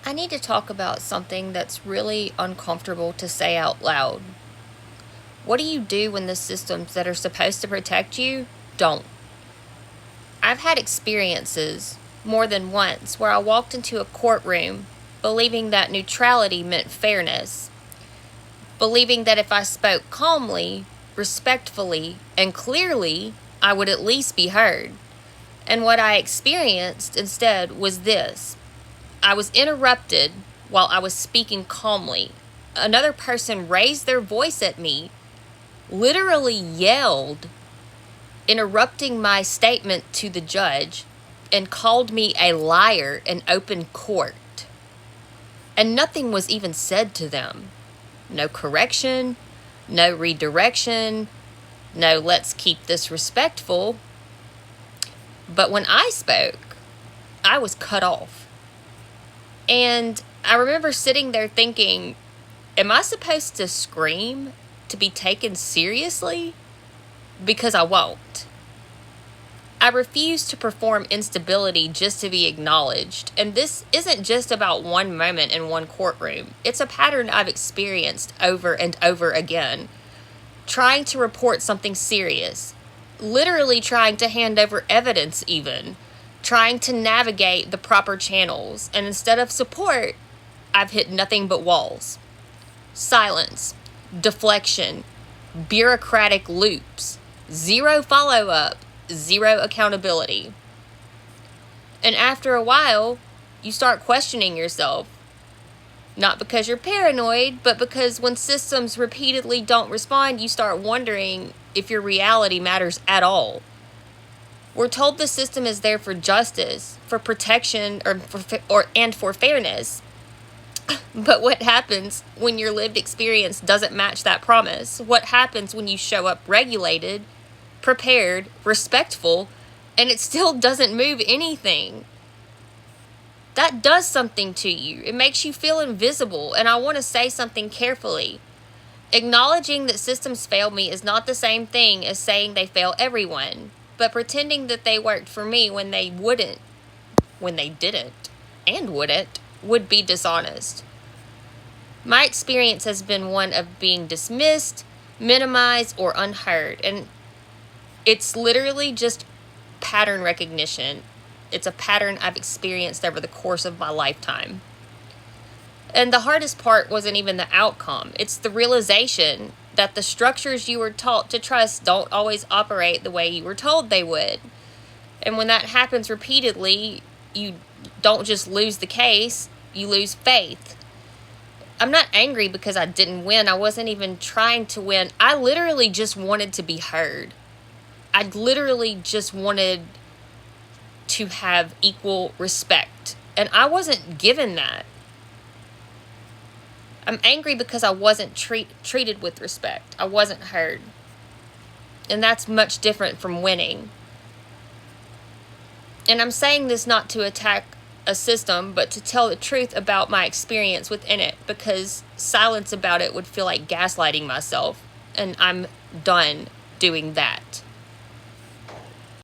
I need to talk about something that's really uncomfortable to say out loud. What do you do when the systems that are supposed to protect you don't? I've had experiences more than once where I walked into a courtroom believing that neutrality meant fairness, believing that if I spoke calmly, respectfully, and clearly, I would at least be heard. And what I experienced instead was this: I was interrupted while I was speaking calmly. Another person raised their voice at me, literally yelled, interrupting my statement to the judge, and called me a liar in open court. And nothing was even said to them. No correction, no redirection, no let's keep this respectful. But when I spoke, I was cut off. And I remember sitting there thinking, am I supposed to scream to be taken seriously? Because I won't. I refuse to perform instability just to be acknowledged. And this isn't just about one moment in one courtroom. It's a pattern I've experienced over and over again. Trying to report something serious. Literally trying to hand over evidence even. Trying to navigate the proper channels. And instead of support, I've hit nothing but walls. Silence. Deflection. Bureaucratic loops. Zero follow-up. Zero accountability. And after a while, you start questioning yourself. Not because you're paranoid, but because when systems repeatedly don't respond, you start wondering if your reality matters at all. We're told the system is there for justice, for protection, and for fairness. But what happens when your lived experience doesn't match that promise? What happens when you show up regulated, prepared, respectful, and it still doesn't move anything? That does something to you. It makes you feel invisible, and I want to say something carefully. Acknowledging that systems fail me is not the same thing as saying they fail everyone, but pretending that they worked for me when they didn't, and wouldn't, would be dishonest. My experience has been one of being dismissed, minimized, or unheard, and it's literally just pattern recognition. It's a pattern I've experienced over the course of my lifetime. And the hardest part wasn't even the outcome. It's the realization that the structures you were taught to trust don't always operate the way you were told they would. And when that happens repeatedly, you don't just lose the case, you lose faith. I'm not angry because I didn't win. I wasn't even trying to win. I literally just wanted to be heard. I literally just wanted to have equal respect. And I wasn't given that. I'm angry because I wasn't treated with respect. I wasn't heard. And that's much different from winning. And I'm saying this not to attack a system, but to tell the truth about my experience within it, because silence about it would feel like gaslighting myself. And I'm done doing that.